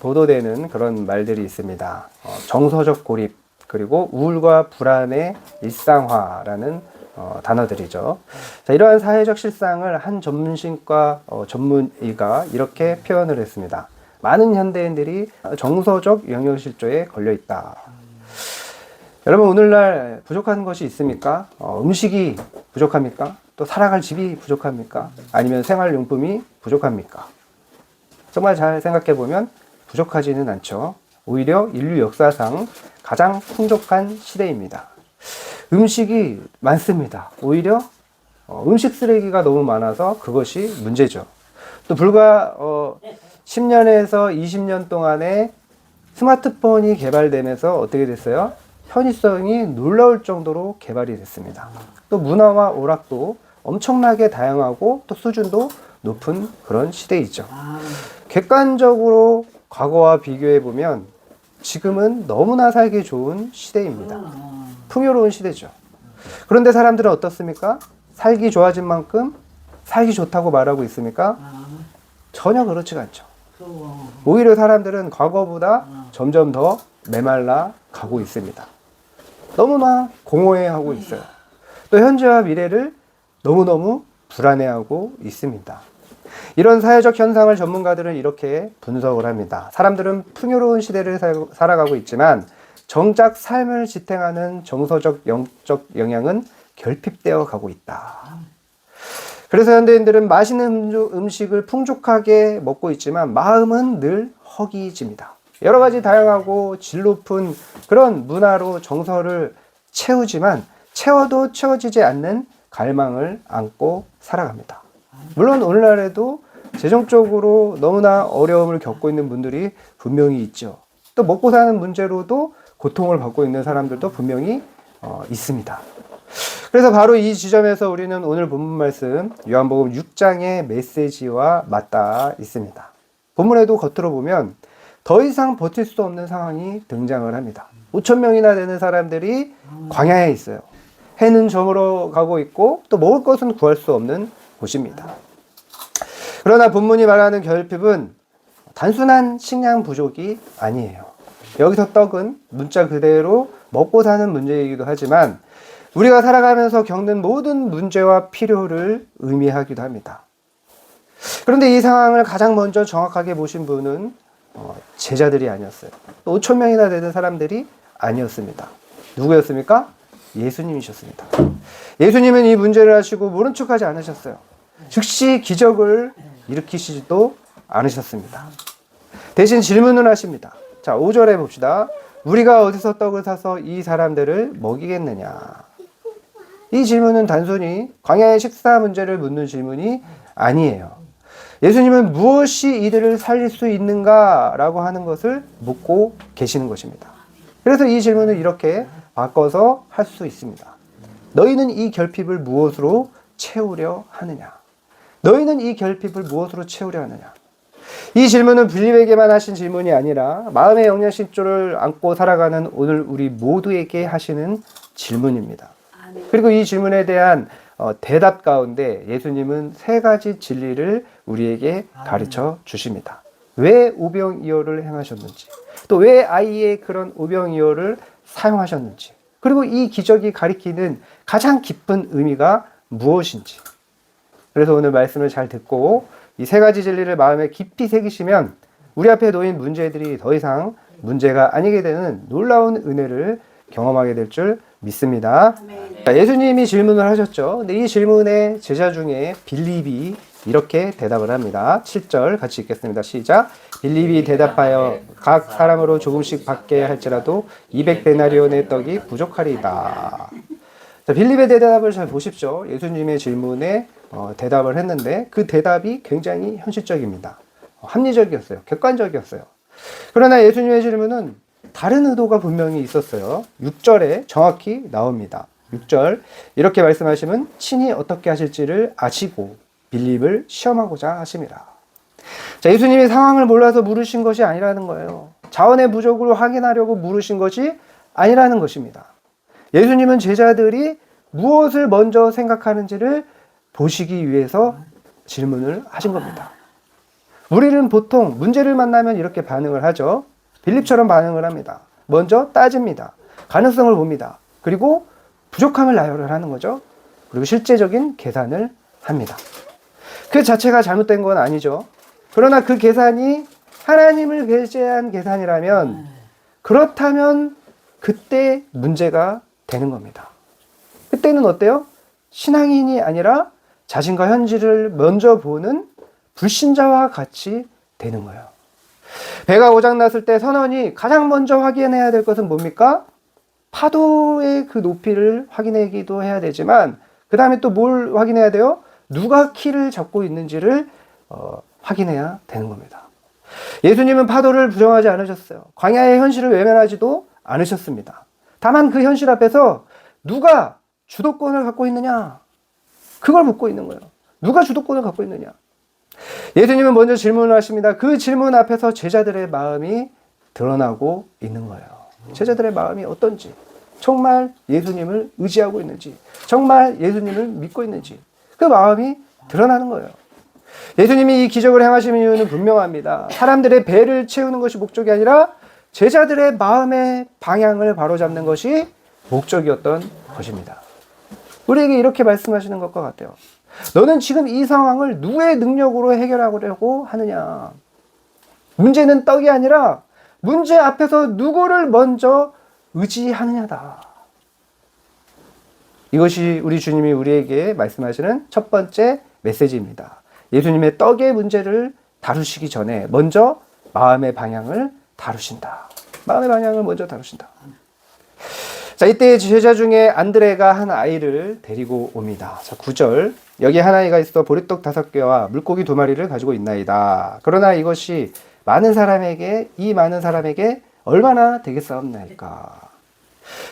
도도되는 그런 말들이 있습니다. 정서적 고립, 그리고 우울과 불안의 일상화라는 단어들이죠. 자, 이러한 사회적 실상을 한 전문신과 전문의가 이렇게 표현을 했습니다. 많은 현대인들이 정서적 영양실조에 걸려 있다. 여러분, 오늘날 부족한 것이 있습니까? 음식이 부족합니까? 또 살아갈 집이 부족합니까? 아니면 생활용품이 부족합니까? 정말 잘 생각해 보면 부족하지는 않죠. 오히려 인류 역사상 가장 풍족한 시대입니다. 음식이 많습니다. 오히려 음식 쓰레기가 너무 많아서 그것이 문제죠. 또 불과 10년에서 20년 동안에 스마트폰이 개발되면서 어떻게 됐어요? 편의성이 놀라울 정도로 개발이 됐습니다. 또 문화와 오락도 엄청나게 다양하고 또 수준도 높은 그런 시대이죠. 객관적으로 과거와 비교해 보면 지금은 너무나 살기 좋은 시대입니다. 풍요로운 시대죠. 그런데 사람들은 어떻습니까? 살기 좋아진 만큼 살기 좋다고 말하고 있습니까? 전혀 그렇지가 않죠. 오히려 사람들은 과거보다 점점 더 메말라 가고 있습니다. 너무나 공허해하고 있어요. 또 현재와 미래를 너무너무 불안해하고 있습니다. 이런 사회적 현상을 전문가들은 이렇게 분석을 합니다. 사람들은 풍요로운 시대를 살아가고 있지만 정작 삶을 지탱하는 정서적, 영적 영향은 결핍되어 가고 있다. 그래서 현대인들은 맛있는 음식을 풍족하게 먹고 있지만 마음은 늘 허기집니다. 여러 가지 다양하고 질 높은 그런 문화로 정서를 채우지만 채워도 채워지지 않는 갈망을 안고 살아갑니다. 물론 오늘날에도 재정적으로 너무나 어려움을 겪고 있는 분들이 분명히 있죠. 또 먹고 사는 문제로도 고통을 받고 있는 사람들도 분명히 있습니다. 그래서 바로 이 지점에서 우리는 오늘 본문 말씀 요한복음 6장의 메시지와 맞닿아 있습니다. 본문에도 겉으로 보면 더 이상 버틸 수 없는 상황이 등장을 합니다. 5천 명이나 되는 사람들이 광야에 있어요. 해는 저물어 가고 있고 또 먹을 것은 구할 수 없는 곳입니다. 그러나 본문이 말하는 결핍은 단순한 식량 부족이 아니에요. 여기서 떡은 문자 그대로 먹고 사는 문제이기도 하지만 우리가 살아가면서 겪는 모든 문제와 필요를 의미하기도 합니다. 그런데 이 상황을 가장 먼저 정확하게 보신 분은 제자들이 아니었어요. 5천 명이나 되는 사람들이 아니었습니다. 누구였습니까? 예수님이셨습니다. 예수님은 이 문제를 하시고 모른 척하지 않으셨어요. 즉시 기적을 일으키시지도 않으셨습니다. 대신 질문을 하십니다. 자, 5절에 봅시다. 우리가 어디서 떡을 사서 이 사람들을 먹이겠느냐? 이 질문은 단순히 광야의 식사 문제를 묻는 질문이 아니에요. 예수님은 무엇이 이들을 살릴 수 있는가라고 하는 것을 묻고 계시는 것입니다. 그래서 이 질문을 이렇게 바꿔서 할 수 있습니다. 너희는 이 결핍을 무엇으로 채우려 하느냐? 너희는 이 결핍을 무엇으로 채우려 하느냐? 이 질문은 빌립에게만 하신 질문이 아니라 마음의 영양실조를 안고 살아가는 오늘 우리 모두에게 하시는 질문입니다. 그리고 이 질문에 대한 대답 가운데 예수님은 세 가지 진리를 우리에게 가르쳐 주십니다. 왜 오병이어를 행하셨는지, 또 왜 아이의 그런 오병이어를 사용하셨는지, 그리고 이 기적이 가리키는 가장 깊은 의미가 무엇인지. 그래서 오늘 말씀을 잘 듣고 이 세 가지 진리를 마음에 깊이 새기시면 우리 앞에 놓인 문제들이 더 이상 문제가 아니게 되는 놀라운 은혜를 경험하게 될 줄 믿습니다. 자, 예수님이 질문을 하셨죠. 근데 이 질문에 제자 중에 빌립이 이렇게 대답을 합니다. 7절 같이 읽겠습니다. 시작. 빌립이 대답하여 각 사람으로 조금씩 받게 할지라도 200데나리온의 떡이 부족하리이다. 자, 빌립의 대답을 잘 보십시오. 예수님의 질문에 대답을 했는데 그 대답이 굉장히 현실적입니다. 합리적이었어요. 객관적이었어요. 그러나 예수님의 질문은 다른 의도가 분명히 있었어요. 6절에 정확히 나옵니다. 6절 이렇게 말씀하시면 친히 어떻게 하실지를 아시고 빌립을 시험하고자 하심이라. 자, 예수님이 상황을 몰라서 물으신 것이 아니라는 거예요. 자원의 부족을 확인하려고 물으신 것이 아니라는 것입니다. 예수님은 제자들이 무엇을 먼저 생각하는지를 보시기 위해서 질문을 하신 겁니다. 우리는 보통 문제를 만나면 이렇게 반응을 하죠. 빌립처럼 반응을 합니다. 먼저 따집니다. 가능성을 봅니다. 그리고 부족함을 나열을 하는 거죠. 그리고 실제적인 계산을 합니다. 그 자체가 잘못된 건 아니죠. 그러나 그 계산이 하나님을 배제한 계산이라면, 그렇다면 그때 문제가 되는 겁니다. 그때는 어때요? 신앙인이 아니라 자신과 현실을 먼저 보는 불신자와 같이 되는 거예요. 배가 고장났을 때 선원이 가장 먼저 확인해야 될 것은 뭡니까? 파도의 그 높이를 확인하기도 해야 되지만, 그 다음에 또 뭘 확인해야 돼요? 누가 키를 잡고 있는지를 확인해야 되는 겁니다. 예수님은 파도를 부정하지 않으셨어요. 광야의 현실을 외면하지도 않으셨습니다. 다만 그 현실 앞에서 누가 주도권을 갖고 있느냐, 그걸 묻고 있는 거예요. 누가 주도권을 갖고 있느냐. 예수님은 먼저 질문을 하십니다. 그 질문 앞에서 제자들의 마음이 드러나고 있는 거예요. 제자들의 마음이 어떤지, 정말 예수님을 의지하고 있는지, 정말 예수님을 믿고 있는지, 그 마음이 드러나는 거예요. 예수님이 이 기적을 행하시는 이유는 분명합니다. 사람들의 배를 채우는 것이 목적이 아니라 제자들의 마음의 방향을 바로잡는 것이 목적이었던 것입니다. 우리에게 이렇게 말씀하시는 것과 같아요. 너는 지금 이 상황을 누구의 능력으로 해결하려고 하느냐. 문제는 떡이 아니라 문제 앞에서 누구를 먼저 의지하느냐다. 이것이 우리 주님이 우리에게 말씀하시는 첫 번째 메시지입니다. 예수님의 떡의 문제를 다루시기 전에 먼저 마음의 방향을 다루신다. 마음의 방향을 먼저 다루신다. 자, 이때 제자 중에 안드레가 한 아이를 데리고 옵니다. 자, 9절. 여기 한 아이가 있어 보리떡 5개와 물고기 2마리를 가지고 있나이다. 그러나 이것이 이 많은 사람에게 얼마나 되겠사옵나이까.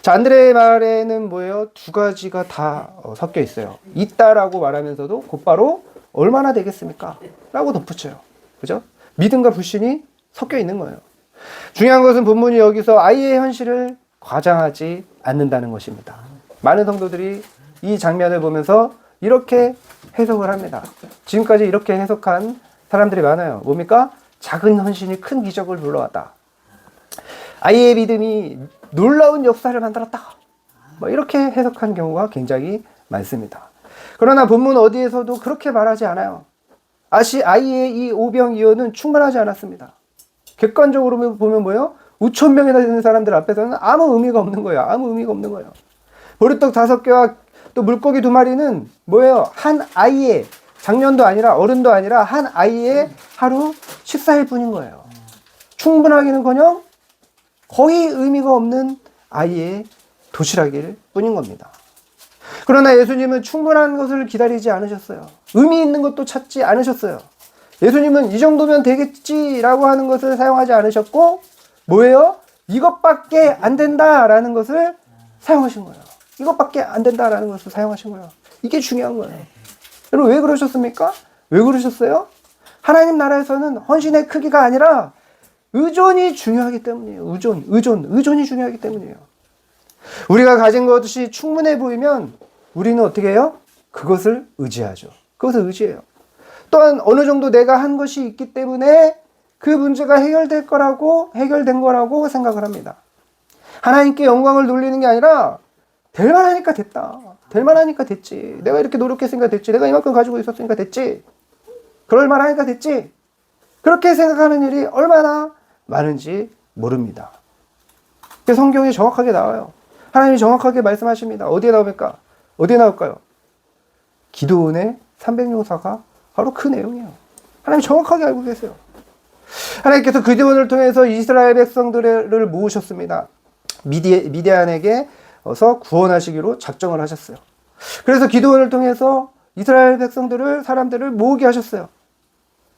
자, 안드레의 말에는 뭐예요? 두 가지가 다 섞여 있어요. 있다라고 말하면서도 곧바로 얼마나 되겠습니까? 라고 덧붙여요. 그죠? 믿음과 불신이 섞여 있는 거예요. 중요한 것은 본문이 여기서 아이의 현실을 과장하지 않는다는 것입니다. 많은 성도들이 이 장면을 보면서 이렇게 해석을 합니다. 지금까지 이렇게 해석한 사람들이 많아요. 뭡니까? 작은 헌신이 큰 기적을 불러왔다. 아이의 믿음이 놀라운 역사를 만들었다. 뭐 이렇게 해석한 경우가 굉장히 많습니다. 그러나 본문 어디에서도 그렇게 말하지 않아요. 아이의 이 오병이어는 충분하지 않았습니다. 객관적으로 보면 뭐예요? 5,000명이나 되는 사람들 앞에서는 아무 의미가 없는 거예요. 아무 의미가 없는 거예요. 보리떡 5개와 또 물고기 2마리는 뭐예요? 한 아이의, 장년도 아니라 어른도 아니라 한 아이의 하루 식사일 뿐인 거예요. 충분하기는커녕 거의 의미가 없는 아이의 도시락일 뿐인 겁니다. 그러나 예수님은 충분한 것을 기다리지 않으셨어요. 의미 있는 것도 찾지 않으셨어요. 예수님은 이 정도면 되겠지라고 하는 것을 사용하지 않으셨고, 뭐예요? 이것밖에 안 된다라는 것을 사용하신 거예요. 이것밖에 안 된다라는 것을 사용하신 거예요. 이게 중요한 거예요. 여러분, 왜 그러셨습니까? 왜 그러셨어요? 하나님 나라에서는 헌신의 크기가 아니라 의존이 중요하기 때문이에요. 의존이 중요하기 때문이에요. 우리가 가진 것이 충분해 보이면 우리는 어떻게 해요? 그것을 의지하죠. 그것을 의지해요. 또한 어느 정도 내가 한 것이 있기 때문에 그 문제가 해결된 거라고 생각을 합니다. 하나님께 영광을 돌리는 게 아니라 될 만하니까 됐다. 될 만하니까 됐지. 내가 이렇게 노력했으니까 됐지. 내가 이만큼 가지고 있었으니까 됐지. 그럴 만하니까 됐지. 그렇게 생각하는 일이 얼마나 많은지 모릅니다. 성경에 정확하게 나와요. 하나님이 정확하게 말씀하십니다. 어디에 나옵니까? 어디에 나올까요? 기드온의 300용사가 바로 그 내용이에요. 하나님이 정확하게 알고 계세요. 하나님께서 기드온을 통해서 이스라엘 백성들을 모으셨습니다. 미디안에게서 구원하시기로 작정을 하셨어요. 그래서 기드온을 통해서 이스라엘 사람들을 모으게 하셨어요.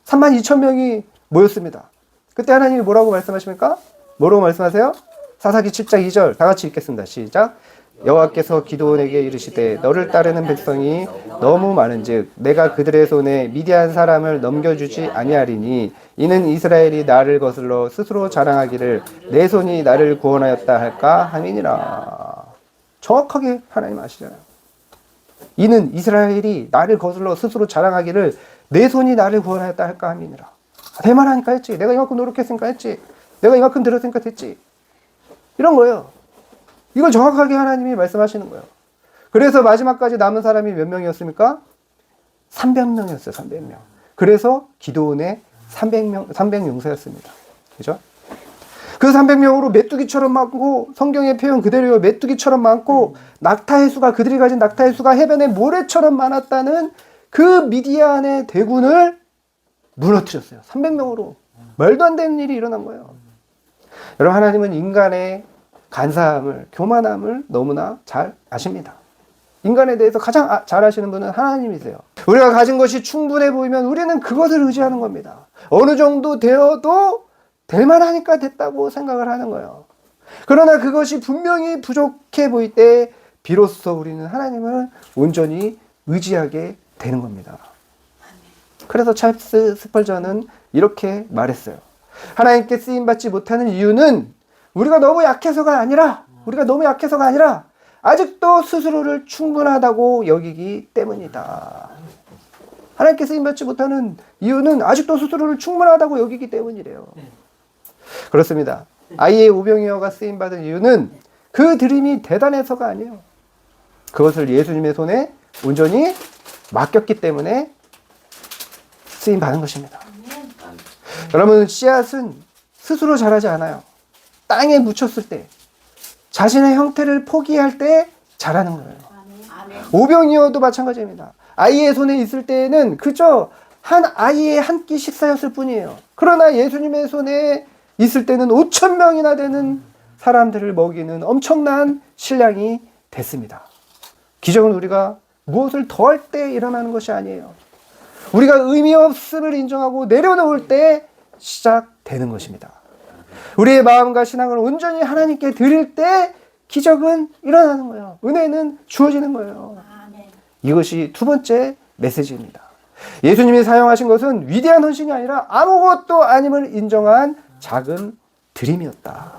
32,000명이 모였습니다. 그때 하나님이 뭐라고 말씀하십니까? 뭐라고 말씀하세요? 사사기 7장 2절 다 같이 읽겠습니다. 시작. 여호와께서 기드온에게 이르시되 너를 따르는 백성이 너무 많은즉 내가 그들의 손에 미디안 사람을 넘겨주지 아니하리니 이는 이스라엘이 나를 거슬러 스스로 자랑하기를 내 손이 나를 구원하였다 할까 함이니라. 정확하게 하나님 아시잖아요. 이는 이스라엘이 나를 거슬러 스스로 자랑하기를 내 손이 나를 구원하였다 할까 함이니라. 될만 하니까 했지. 내가 이만큼 노력했으니까 했지. 내가 이만큼 들었으니까 됐지. 이런 거예요. 이걸 정확하게 하나님이 말씀하시는 거예요. 그래서 마지막까지 남은 사람이 몇 명이었습니까? 300명이었어요. 300명. 그래서 기도원의 300용사였습니다. 그죠? 그 300명으로 메뚜기처럼 많고, 성경의 표현 그대로요. 메뚜기처럼 많고, 낙타의 수가, 그들이 가진 낙타의 수가 해변의 모래처럼 많았다는 그 미디안의 대군을 무너뜨렸어요. 300명으로. 말도 안 되는 일이 일어난 거예요. 여러분, 하나님은 인간의 간사함을, 교만함을 너무나 잘 아십니다. 인간에 대해서 가장 잘 아시는 분은 하나님이세요. 우리가 가진 것이 충분해 보이면 우리는 그것을 의지하는 겁니다. 어느 정도 되어도 될만하니까 됐다고 생각을 하는 거예요. 그러나 그것이 분명히 부족해 보일 때 비로소 우리는 하나님을 온전히 의지하게 되는 겁니다. 그래서 찰스 스펄전은 이렇게 말했어요. 하나님께 쓰임받지 못하는 이유는 우리가 너무 약해서가 아니라 아직도 스스로를 충분하다고 여기기 때문이다. 하나님께 쓰임받지 못하는 이유는 아직도 스스로를 충분하다고 여기기 때문이래요. 그렇습니다. 아이의 오병이어가 쓰임받은 이유는 그 드림이 대단해서가 아니에요. 그것을 예수님의 손에 온전히 맡겼기 때문에 쓰임받은 것입니다. 여러분, 씨앗은 스스로 자라지 않아요. 땅에 묻혔을 때, 자신의 형태를 포기할 때 자라는 거예요. 오병이어도 마찬가지입니다. 아이의 손에 있을 때에는 그저 한 아이의 한 끼 식사였을 뿐이에요. 그러나 예수님의 손에 있을 때는 5,000명이나 되는 사람들을 먹이는 엄청난 신량이 됐습니다. 기적은 우리가 무엇을 더할 때 일어나는 것이 아니에요. 우리가 의미 없음을 인정하고 내려놓을 때 시작되는 것입니다. 우리의 마음과 신앙을 온전히 하나님께 드릴 때 기적은 일어나는 거예요. 은혜는 주어지는 거예요. 이것이 두 번째 메시지입니다. 예수님이 사용하신 것은 위대한 헌신이 아니라 아무것도 아님을 인정한 작은 드림이었다.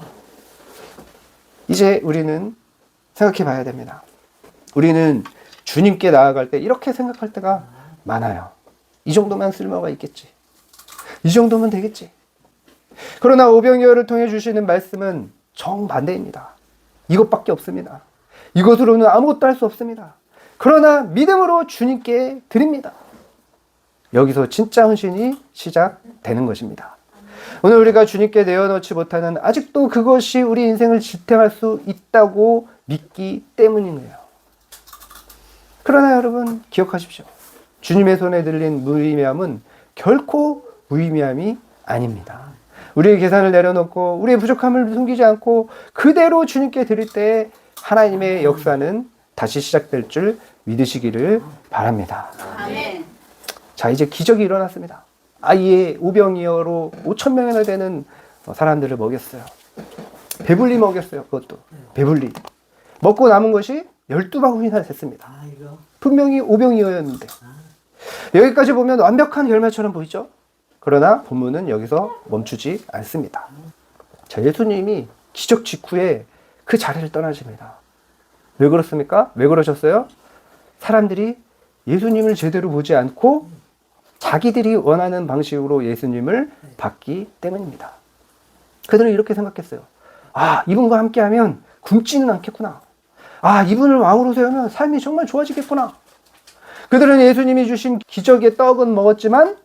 이제 우리는 생각해 봐야 됩니다. 우리는 주님께 나아갈 때 이렇게 생각할 때가 많아요. 이 정도만 쓸모가 있겠지. 이 정도면 되겠지. 그러나 오병이어를 통해 주시는 말씀은 정반대입니다. 이것밖에 없습니다. 이것으로는 아무것도 할 수 없습니다. 그러나 믿음으로 주님께 드립니다. 여기서 진짜 헌신이 시작되는 것입니다. 오늘 우리가 주님께 내어놓지 못하는 아직도 그것이 우리 인생을 지탱할 수 있다고 믿기 때문이에요. 그러나 여러분 기억하십시오. 주님의 손에 들린 무의미함은 결코 무의미함이 아닙니다. 우리의 계산을 내려놓고 우리의 부족함을 숨기지 않고 그대로 주님께 드릴 때 하나님의 역사는 다시 시작될 줄 믿으시기를 바랍니다. 아멘. 자, 이제 기적이 일어났습니다. 아이의 오병이어로 5,000명이나 되는 사람들을 먹였어요. 배불리 먹였어요. 그것도 배불리. 먹고 남은 것이 12바구니나 됐습니다. 분명히 오병이어였는데 여기까지 보면 완벽한 결말처럼 보이죠? 그러나 본문은 여기서 멈추지 않습니다. 자, 예수님이 기적 직후에 그 자리를 떠나십니다. 왜 그렇습니까? 왜 그러셨어요? 사람들이 예수님을 제대로 보지 않고 자기들이 원하는 방식으로 예수님을 받기 때문입니다. 그들은 이렇게 생각했어요. 아, 이분과 함께하면 굶지는 않겠구나. 아, 이분을 왕으로 세우면 삶이 정말 좋아지겠구나. 그들은 예수님이 주신 기적의 떡은 먹었지만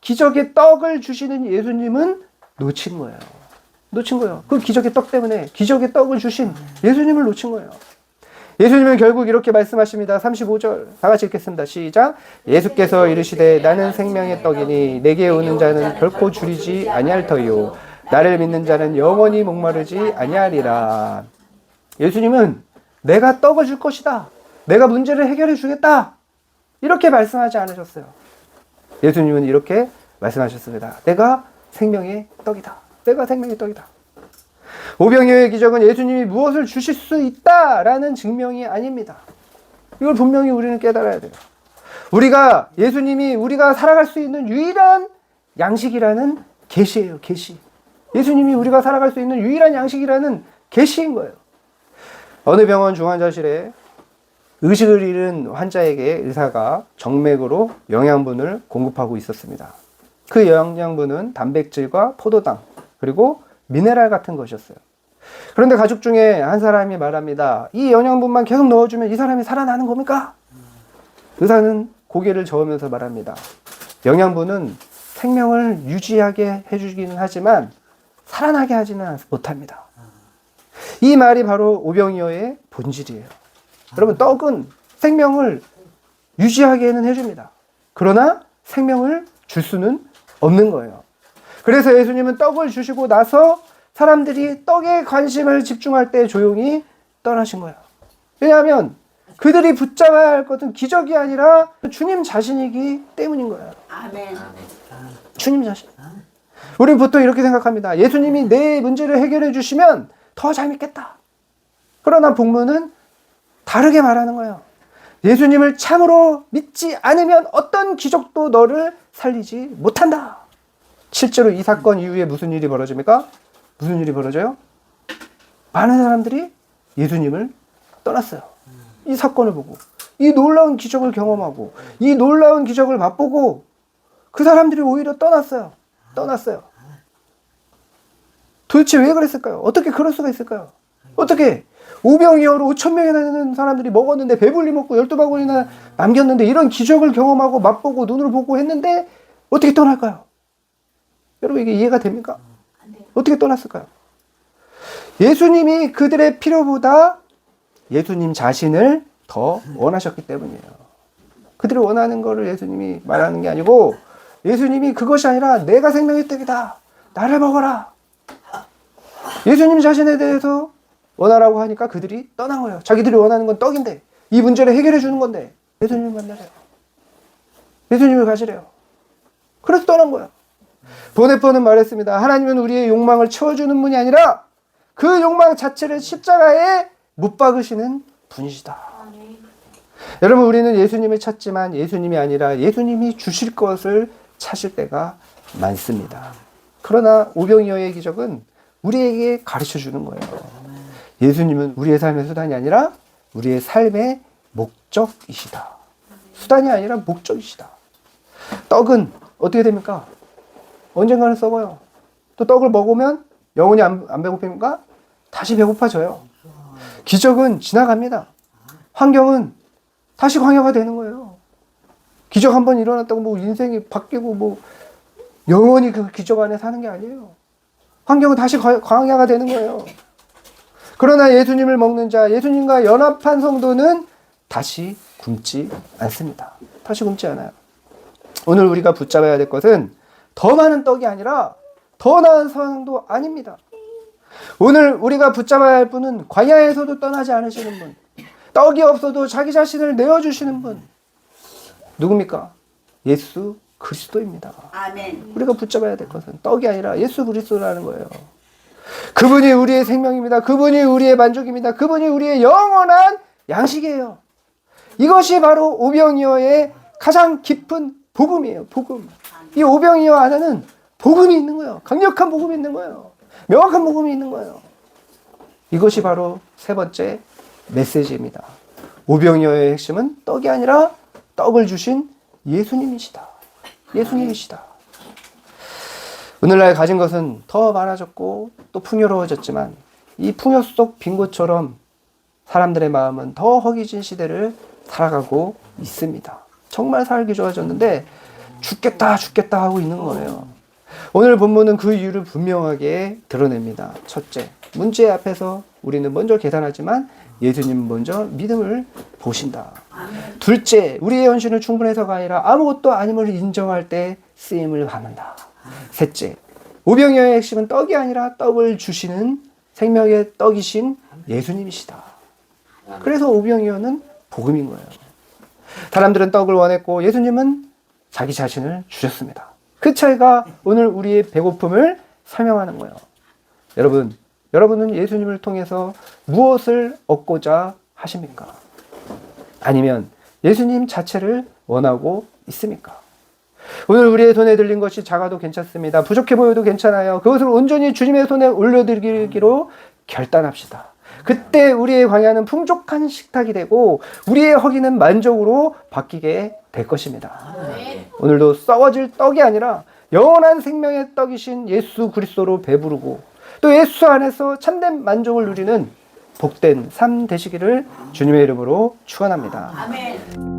기적의 떡을 주시는 예수님은 놓친 거예요. 놓친 거예요. 그 기적의 떡 때문에 기적의 떡을 주신 예수님을 놓친 거예요. 예수님은 결국 이렇게 말씀하십니다. 35절 다 같이 읽겠습니다. 시작. 예수께서 이르시되 나는 생명의 떡이니 내게 오는 자는 결코 줄이지 아니할 터이요 나를 믿는 자는 영원히 목마르지 아니하리라. 예수님은 내가 떡을 줄 것이다. 내가 문제를 해결해 주겠다. 이렇게 말씀하지 않으셨어요. 예수님은 이렇게 말씀하셨습니다. 내가 생명의 떡이다. 내가 생명의 떡이다. 오병이어의 기적은 예수님이 무엇을 주실 수 있다라는 증명이 아닙니다. 이걸 분명히 우리는 깨달아야 돼요. 예수님이 우리가 살아갈 수 있는 유일한 양식이라는 계시예요. 계시. 예수님이 우리가 살아갈 수 있는 유일한 양식이라는 계시인 거예요. 어느 병원 중환자실에 의식을 잃은 환자에게 의사가 정맥으로 영양분을 공급하고 있었습니다. 그 영양분은 단백질과 포도당 그리고 미네랄 같은 것이었어요. 그런데 가족 중에 한 사람이 말합니다. 이 영양분만 계속 넣어주면 이 사람이 살아나는 겁니까? 의사는 고개를 저으면서 말합니다. 영양분은 생명을 유지하게 해주기는 하지만 살아나게 하지는 못합니다. 이 말이 바로 오병이어의 본질이에요. 여러분, 떡은 생명을 유지하게는 해줍니다. 그러나 생명을 줄 수는 없는 거예요. 그래서 예수님은 떡을 주시고 나서 사람들이 떡에 관심을 집중할 때 조용히 떠나신 거예요. 왜냐하면 그들이 붙잡아야 할 것은 기적이 아니라 주님 자신이기 때문인 거예요. 아멘. 주님 자신. 우리는 보통 이렇게 생각합니다. 예수님이 내 문제를 해결해 주시면 더 잘 믿겠다. 그러나 본문은 다르게 말하는 거예요. 예수님을 참으로 믿지 않으면 어떤 기적도 너를 살리지 못한다. 실제로 이 사건 이후에 무슨 일이 벌어집니까? 무슨 일이 벌어져요? 많은 사람들이 예수님을 떠났어요. 이 사건을 보고, 이 놀라운 기적을 경험하고, 이 놀라운 기적을 맛보고 그 사람들이 오히려 떠났어요. 도대체 왜 그랬을까요? 어떻게 그럴 수가 있을까요? 어떻게 오병이어로 5,000명이나 되는 사람들이 먹었는데 배불리 먹고 12바구니나 남겼는데 이런 기적을 경험하고 맛보고 눈으로 보고 했는데 어떻게 떠날까요? 여러분, 이게 이해가 됩니까? 어떻게 떠났을까요? 예수님이 그들의 필요보다 예수님 자신을 더 원하셨기 때문이에요. 그들이 원하는 거를 예수님이 말하는 게 아니고 예수님이 그것이 아니라 내가 생명의 떡이다. 나를 먹어라. 예수님 자신에 대해서 원하라고 하니까 그들이 떠난 거예요. 자기들이 원하는 건 떡인데 이 문제를 해결해 주는 건데 예수님을 만나래요. 예수님을 가지래요. 그래서 떠난 거예요. 보네포는 말했습니다. 하나님은 우리의 욕망을 채워주는 분이 아니라 그 욕망 자체를 십자가에 못 박으시는 분이시다. 여러분, 우리는 예수님을 찾지만 예수님이 아니라 예수님이 주실 것을 찾을 때가 많습니다. 그러나 오병이어의 기적은 우리에게 가르쳐 주는 거예요. 예수님은 우리의 삶의 수단이 아니라 우리의 삶의 목적이시다. 수단이 아니라 목적이시다. 떡은 어떻게 됩니까? 언젠가는 썩어요. 또 떡을 먹으면 영원히 안 배고픕니까? 다시 배고파져요. 기적은 지나갑니다. 환경은 다시 광야가 되는 거예요. 기적 한번 일어났다고 뭐 인생이 바뀌고 뭐 영원히 그 기적 안에 사는 게 아니에요. 환경은 다시 광야가 되는 거예요. 그러나 예수님을 먹는 자, 예수님과 연합한 성도는 다시 굶지 않습니다. 다시 굶지 않아요. 오늘 우리가 붙잡아야 될 것은 더 많은 떡이 아니라 더 나은 상황도 아닙니다. 오늘 우리가 붙잡아야 할 분은 광야에서도 떠나지 않으시는 분, 떡이 없어도 자기 자신을 내어주시는 분, 누굽니까? 예수 그리스도입니다. 아멘. 우리가 붙잡아야 될 것은 떡이 아니라 예수 그리스도라는 거예요. 그분이 우리의 생명입니다. 그분이 우리의 만족입니다. 그분이 우리의 영원한 양식이에요. 이것이 바로 오병이어의 가장 깊은 복음이에요. 복음. 이 오병이어 안에는 복음이 있는 거예요. 강력한 복음이 있는 거예요. 명확한 복음이 있는 거예요. 이것이 바로 세 번째 메시지입니다. 오병이어의 핵심은 떡이 아니라 떡을 주신 예수님이시다. 예수님이시다. 오늘날 가진 것은 더 많아졌고 또 풍요로워졌지만 이 풍요 속 빈 곳처럼 사람들의 마음은 더 허기진 시대를 살아가고 있습니다. 정말 살기 좋아졌는데 죽겠다 하고 있는 거예요. 오늘 본문은 그 이유를 분명하게 드러냅니다. 첫째, 문제 앞에서 우리는 먼저 계산하지만 예수님은 먼저 믿음을 보신다. 둘째, 우리의 현실은 충분해서가 아니라 아무것도 아님을 인정할 때 쓰임을 받는다. 셋째, 오병이어의 핵심은 떡이 아니라 떡을 주시는 생명의 떡이신 예수님이시다. 그래서 오병이어는 복음인 거예요. 사람들은 떡을 원했고 예수님은 자기 자신을 주셨습니다. 그 차이가 오늘 우리의 배고픔을 설명하는 거예요. 여러분은 예수님을 통해서 무엇을 얻고자 하십니까? 아니면 예수님 자체를 원하고 있습니까? 오늘 우리의 손에 들린 것이 작아도 괜찮습니다. 부족해 보여도 괜찮아요. 그것을 온전히 주님의 손에 올려드리기로 결단합시다. 그때 우리의 광야는 풍족한 식탁이 되고 우리의 허기는 만족으로 바뀌게 될 것입니다. 오늘도 썩어질 떡이 아니라 영원한 생명의 떡이신 예수 그리스도로 배부르고 또 예수 안에서 참된 만족을 누리는 복된 삶 되시기를 주님의 이름으로 축원합니다. 아멘.